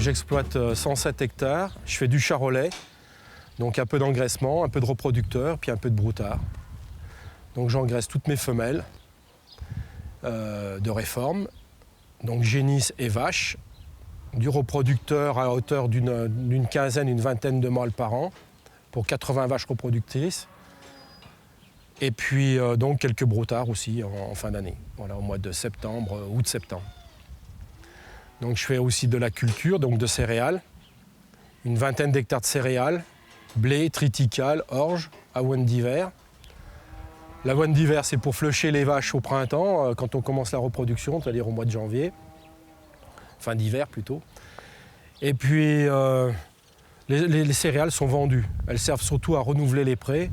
J'exploite 107 hectares, je fais du charolais, donc un peu d'engraissement, un peu de reproducteur, puis un peu de broutard. Donc j'engraisse toutes mes femelles de réforme, donc génisses et vaches, du reproducteur à hauteur d'une quinzaine, une vingtaine de mâles par an, pour 80 vaches reproductrices. Et puis donc quelques broutards aussi en fin d'année, voilà, au mois de septembre, août-septembre. Donc je fais aussi de la culture, donc de céréales, une vingtaine d'hectares de céréales, blé, triticale, orge, avoine d'hiver. L'avoine d'hiver, c'est pour flusher les vaches au printemps, quand on commence la reproduction, c'est-à-dire au mois de janvier, fin d'hiver plutôt. Et puis les céréales sont vendues, elles servent surtout à renouveler les prés.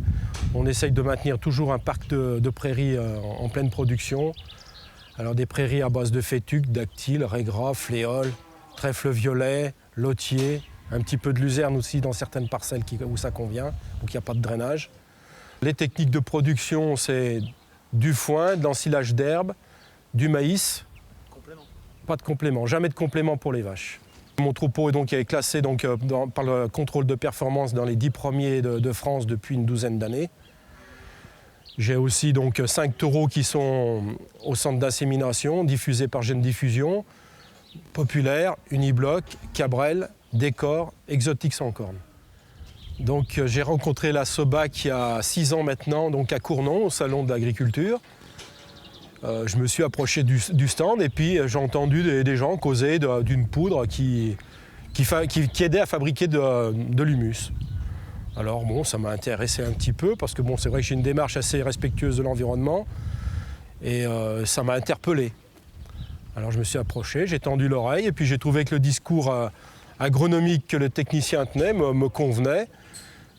On essaye de maintenir toujours un parc de prairies en pleine production. Alors des prairies à base de fétuques, dactyles, raies gras, fléoles, trèfle violet, lotier, un petit peu de luzerne aussi dans certaines parcelles où ça convient, où il n'y a pas de drainage. Les techniques de production, c'est du foin, de l'ensilage d'herbe, du maïs. Complément. Pas de complément, jamais de complément pour les vaches. Mon troupeau est classé par le contrôle de performance dans les 10 premiers de France depuis une douzaine d'années. J'ai aussi 5 taureaux qui sont au centre d'insémination, diffusés par Gène Diffusion, Populaire, Unibloc, Cabrel, Décor, Exotique sans corne. Donc j'ai rencontré la SOBAC il y a 6 ans maintenant, donc à Cournon, au salon de l'agriculture. Je me suis approché du stand et puis j'ai entendu des gens causer d'une poudre qui aidait à fabriquer de l'humus. Alors bon, ça m'a intéressé un petit peu parce que bon, c'est vrai que j'ai une démarche assez respectueuse de l'environnement et ça m'a interpellé. Alors je me suis approché, j'ai tendu l'oreille et puis j'ai trouvé que le discours agronomique que le technicien tenait me convenait.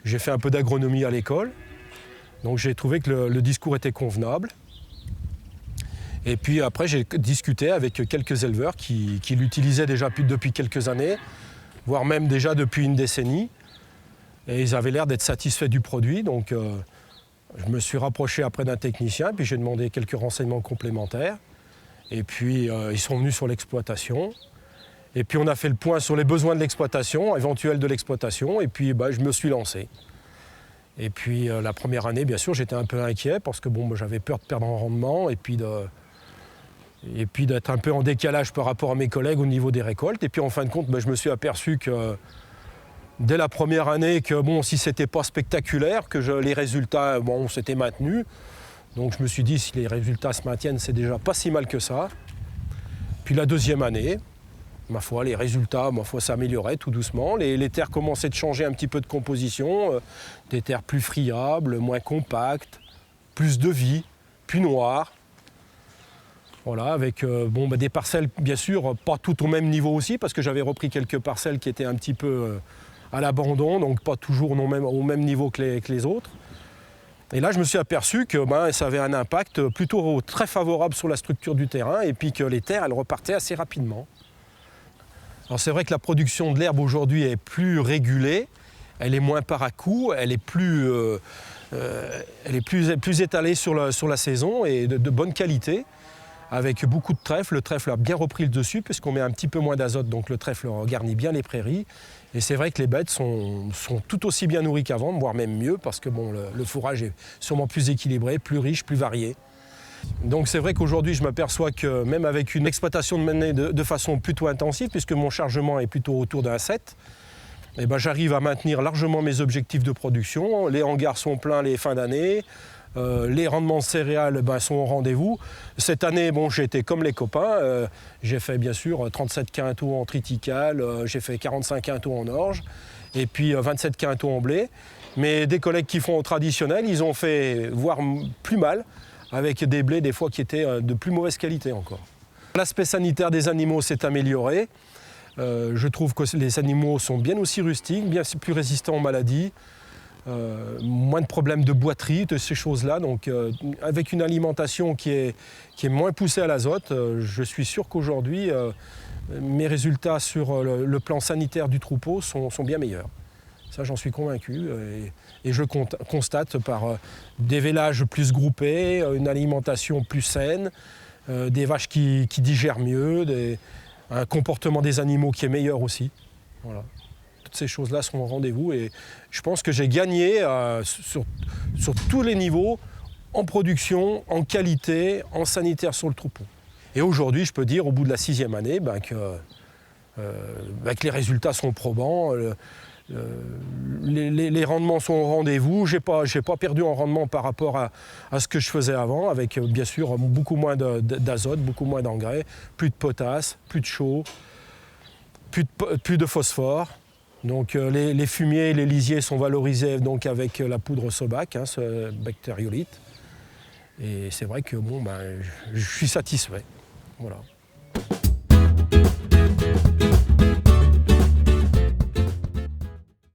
J'ai fait un peu d'agronomie à l'école, donc j'ai trouvé que le discours était convenable. Et puis après, j'ai discuté avec quelques éleveurs qui l'utilisaient déjà depuis quelques années, voire même déjà depuis une décennie. Et ils avaient l'air d'être satisfaits du produit, donc je me suis rapproché après d'un technicien, puis j'ai demandé quelques renseignements complémentaires. Et puis ils sont venus sur l'exploitation. Et puis on a fait le point sur les besoins de l'exploitation, éventuels de l'exploitation, et puis je me suis lancé. Et puis la première année, bien sûr, j'étais un peu inquiet parce que bon, j'avais peur de perdre en rendement et puis d'être un peu en décalage par rapport à mes collègues au niveau des récoltes. Et puis en fin de compte, je me suis aperçu que dès la première année, que bon, si c'était pas spectaculaire, que les résultats s'étaient maintenus. Donc je me suis dit, si les résultats se maintiennent, c'est déjà pas si mal que ça. Puis la deuxième année, ma foi, les résultats s'amélioraient tout doucement. Les terres commençaient de changer un petit peu de composition, des terres plus friables, moins compactes, plus de vie, plus noires. Voilà, avec des parcelles, bien sûr, pas toutes au même niveau aussi, parce que j'avais repris quelques parcelles qui étaient un petit peu à l'abandon, donc pas toujours au même niveau que les autres. Et là, je me suis aperçu que ça avait un impact plutôt très favorable sur la structure du terrain, et puis que les terres, elles repartaient assez rapidement. Alors c'est vrai que la production de l'herbe aujourd'hui est plus régulée, elle est moins par à-coups, elle est plus étalée sur la saison et de bonne qualité, avec beaucoup de trèfle. Le trèfle a bien repris le dessus puisqu'on met un petit peu moins d'azote, donc le trèfle garnit bien les prairies. Et c'est vrai que les bêtes sont tout aussi bien nourries qu'avant, voire même mieux, parce que le fourrage est sûrement plus équilibré, plus riche, plus varié. Donc c'est vrai qu'aujourd'hui, je m'aperçois que même avec une exploitation menée de façon plutôt intensive, puisque mon chargement est plutôt autour d'un 7, j'arrive à maintenir largement mes objectifs de production. Les hangars sont pleins les fins d'année. Les rendements de céréales sont au rendez-vous. Cette année, j'ai été comme les copains. J'ai fait bien sûr 37 quintaux en triticale, j'ai fait 45 quintaux en orge, et puis 27 quintaux en blé. Mais des collègues qui font au traditionnel, ils ont fait voire plus mal, avec des blés des fois qui étaient de plus mauvaise qualité encore. L'aspect sanitaire des animaux s'est amélioré. Je trouve que les animaux sont bien aussi rustiques, bien plus résistants aux maladies. Moins de problèmes de boiterie, de ces choses-là. Donc, avec une alimentation qui est moins poussée à l'azote, je suis sûr qu'aujourd'hui, mes résultats sur le plan sanitaire du troupeau sont bien meilleurs. Ça, j'en suis convaincu. Et je constate par des vélages plus groupés, une alimentation plus saine, des vaches qui digèrent mieux, un comportement des animaux qui est meilleur aussi. Voilà. Toutes ces choses-là sont au rendez-vous et je pense que j'ai gagné sur tous les niveaux, en production, en qualité, en sanitaire sur le troupeau. Et aujourd'hui, je peux dire, au bout de la 6e année, que les résultats sont probants, les rendements sont au rendez-vous. J'ai pas perdu en rendement par rapport à ce que je faisais avant, avec bien sûr beaucoup moins d'azote, beaucoup moins d'engrais, plus de potasse, plus de chaux, plus de phosphore. Donc les fumiers et les lisiers sont valorisés donc, avec la poudre Sobac, ce bactériolite. Et c'est vrai que je suis satisfait. Voilà.